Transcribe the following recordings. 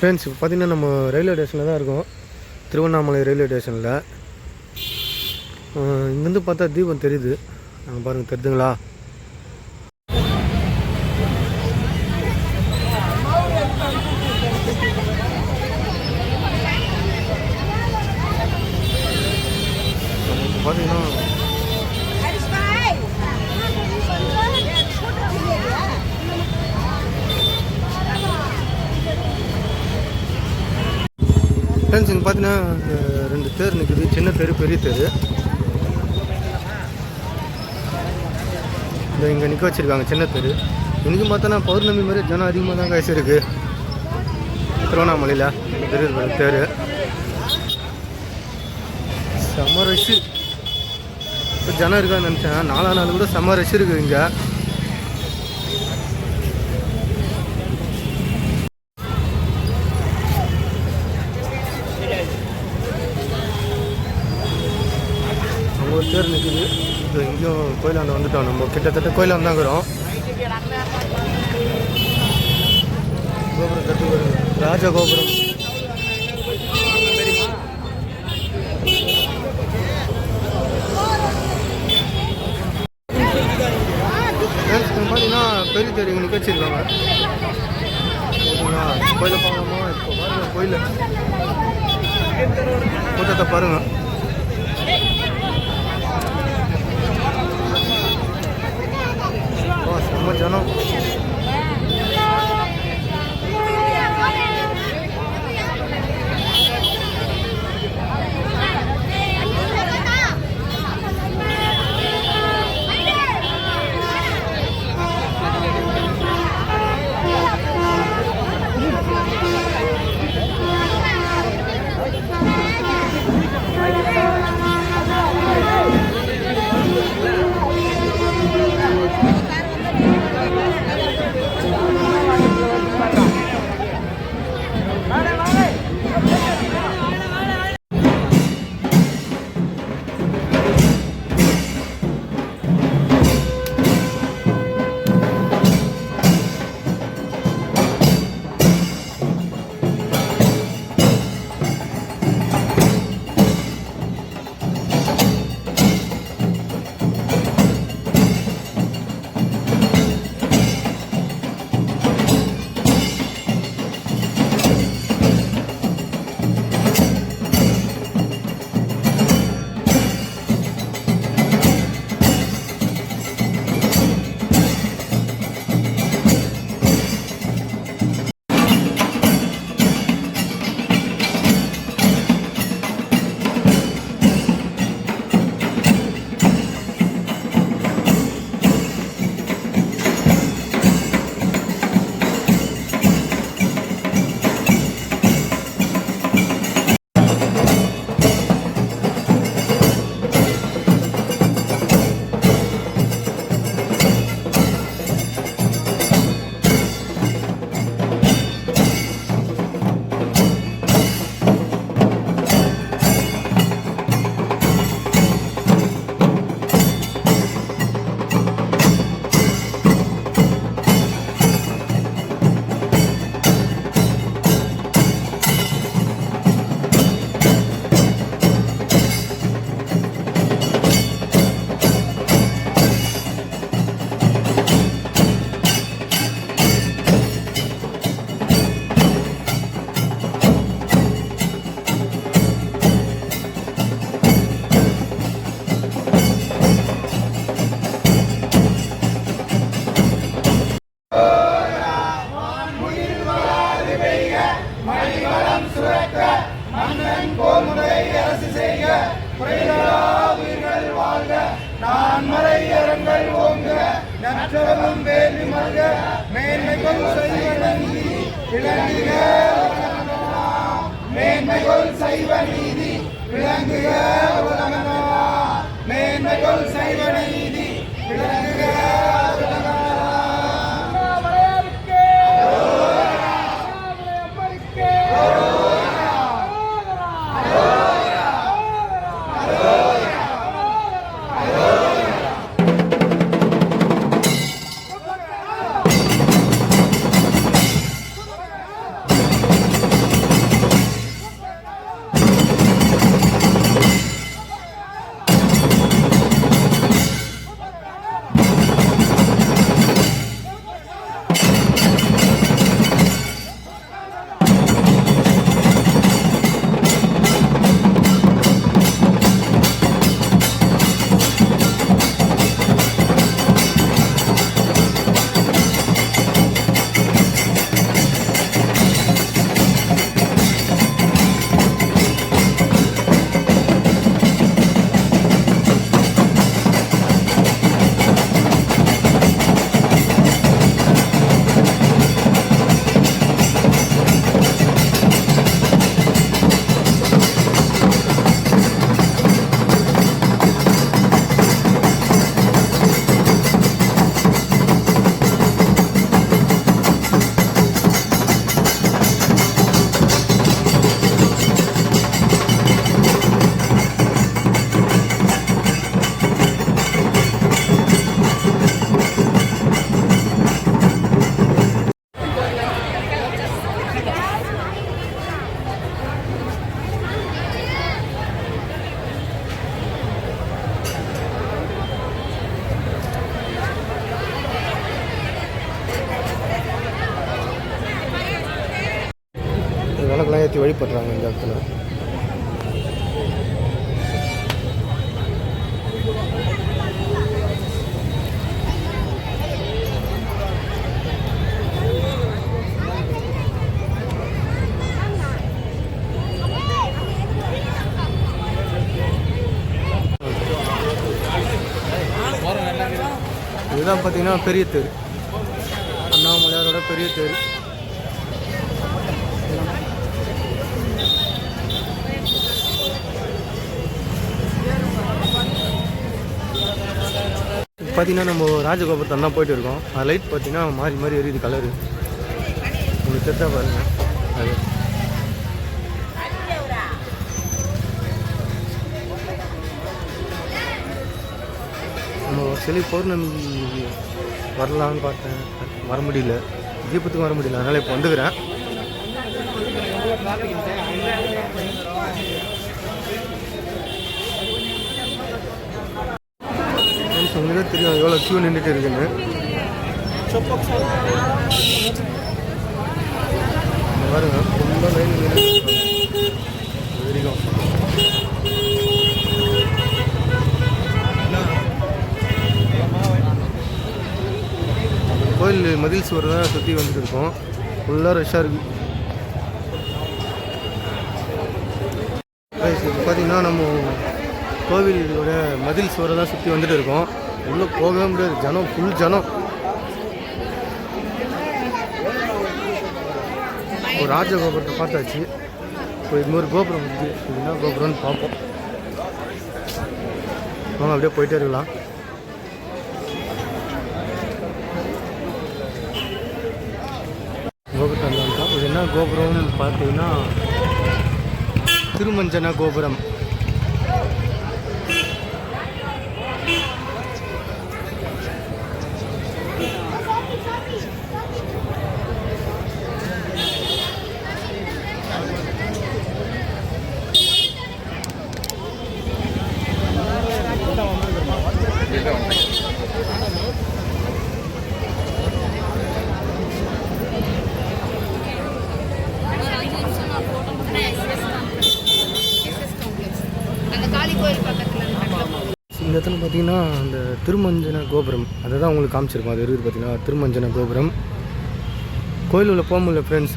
Friends, இப்போ பார்த்திங்கன்னா நம்ம ரயில்வே ஸ்டேஷனில் தான் இருக்கோம். திருவண்ணாமலை ரயில்வே ஸ்டேஷனில். இங்கேருந்து பார்த்தா தீபம் தெரியுது. நாங்கள் பாருங்கள், தெரியுதுங்களா? பார்த்தீங்கன்னா ஃப்ரெண்ட்ஸ், இங்கே பார்த்தீங்கன்னா 2 தேர் நிற்குது. சின்ன தேர், பெரிய தேர். இந்த இங்கே நிற்க வச்சுருக்காங்க சின்ன தேர். இன்றைக்கும் பார்த்தோன்னா பௌர்ணமி மாதிரி ஜனம் அதிகமாக தான் காய்ச்சி இருக்குது திருவண்ணாமலையில். பெரிய தேர் செம்ம ரஷ்ஷு. இப்போ ஜனம் இருக்கான்னு நினச்சேன். 4 நாள் கூட செம்ம ரஷ் இருக்குது இங்கே. அங்கே ஒரு தேர் நிற்குது. இப்போ இங்கேயும் கோயிலாண்ட வந்துட்டோம். நம்ம கிட்டத்தட்ட கோயிலாண்ட தான் இருக்கிறோம். கோபுரம் கட்டு வருது, ராஜ கோபுரம். பார்த்தீங்கன்னா பெரிய தேர் இங்கே நிற்க வச்சுருக்காங்க. ஓகேங்களா? கோயிலை பார்க்கலாமா? இப்போ பாருங்கள், கோயில் கூட்டத்தை பாருங்கள். செம்ம ஜனம். மேன்மைகள் சைவ நீதி விளங்குக உலகமெல்லாம். மேன்மைகள் சைவ நீதி விளங்குக உலகமெல்லாம். வழிபடுறாங்க இந்த இடத்துல. இதுதான் பார்த்தீங்கன்னா பெரிய தேர், அண்ணாமலையாரோட பெரிய தேர். பார்த்தீங்கன்னா நம்ம ராஜகோபுரத்தை தான் போயிட்டு இருக்கோம். அது லைட் பார்த்தீங்கன்னா மாறி மாறி எரியுது கலரு, உங்களுக்கு தெரிஞ்சா பாருங்க. அது நம்ம சிலை பௌர்ணமி வரலான்னு பார்த்தேன், வர முடியல, தீபத்துக்கும் வர முடியல, அதனால் இப்போ வந்துக்கிறேன். உங்களுக்கு தெரியும் எவ்வளோ க்யூ நின்றுட்டு இருக்குன்னு. பாருங்க ரொம்ப லைன் வரைக்கும். கோயில் மதில் சுவர் தான் சுற்றி வந்துட்டு இருக்கோம், ஃபுல்லாக ரஷ்ஷாக இருக்குது. இப்போ பார்த்தீங்கன்னா நம்ம கோவிலோட மதில் சுவரை தான் சுற்றி வந்துட்டு இருக்கோம். உள்ளே போகவே முடியாது, ஜனம் ஃபுல் ஜனம். ஒரு ராஜகோபுரத்தை பார்த்தாச்சு, இப்போ இன்னொரு கோபுரம் இருக்குது, இது என்ன கோபுரம்னு பார்ப்போம். வாங்க அப்படியே போயிட்டே இருக்கலாம். கோபுரத்தை வந்தோம். இது என்ன கோபுரம்னு பார்த்தீங்கன்னா திருமஞ்சன கோபுரம். இந்த இடத்துல பார்த்தீங்கன்னா அந்த திருமஞ்சன கோபுரம் அதை தான் உங்களுக்கு காமிச்சிருக்கோம். அது இருக்குது பார்த்தீங்கன்னா திருமஞ்சன கோபுரம். கோயில் உள்ள போக முடியல ஃப்ரெண்ட்ஸ்,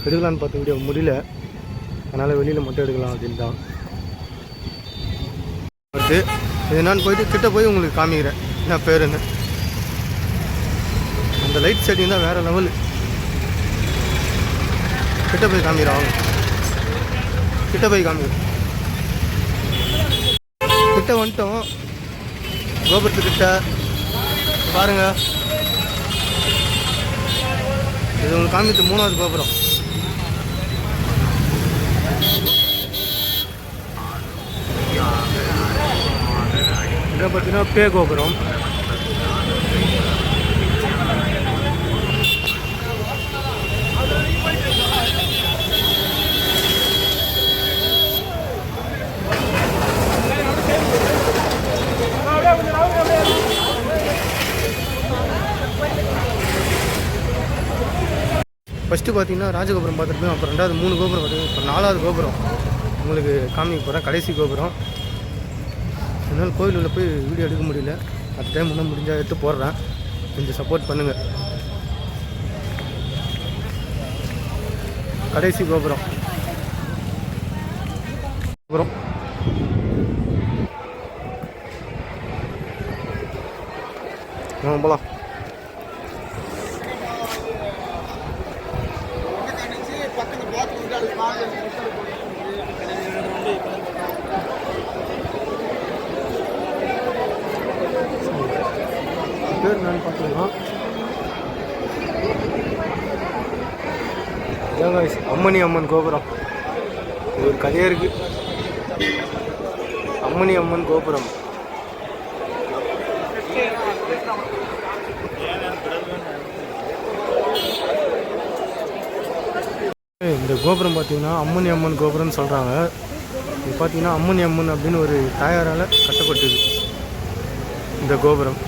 எடுக்கலான்னு பார்த்த வீடியோ முடியல, அதனால் வெளியில் மட்டும் எடுக்கலாம் அப்படின்னு தான் வருது. இது நான் போயிட்டு கிட்ட போய் உங்களுக்கு காமிக்கிறேன் என்ன பேருன்னு. அந்த லைட் செட்டிங் தான் வேறு லெவலு. கிட்ட போய் காமிக்கிறேன், வாங்க கிட்ட போய் காமிக்கிறேன். கிட்ட வந்துட்டோம், கோபுரத்துக்கிட்ட பாருங்க. இது உங்களுக்கு காமிச்சு 3வது கோபுரம். இதை பார்த்தீங்கன்னா பே கோபுரம். ஃபஸ்ட்டு பார்த்தீங்கன்னா ராஜகோபுரம் பார்த்துருப்போம், அப்புறம் 2வது 3 கோபுரம் பார்த்தீங்கன்னா இப்போ 4வது கோபுரம் உங்களுக்கு காமிக்க போகிறேன், கடைசி கோபுரம். அதனால் கோயில் உள்ள போய் வீடியோ எடுக்க முடியல, அந்த டைம் இன்னும் முடிஞ்சால் எடுத்து போடுறேன், கொஞ்சம் சப்போர்ட் பண்ணுங்கள். கடைசி கோபுரம் கோபுரம் போகலாம். பேர் என்னன்னு பார்த்தீங்கன்னா அம்மணி அம்மன் கோபுரம். இது ஒரு கதையாக இருக்குது, அம்மணி அம்மன் கோபுரம். இந்த கோபுரம் பார்த்தீங்கன்னா அம்மணி அம்மன் கோபுரம்னு சொல்கிறாங்க. இது பார்த்தீங்கன்னா அம்மணி அம்மன் அப்படின்னு ஒரு தாயாரால் கட்டப்பட்டது இந்த கோபுரம்.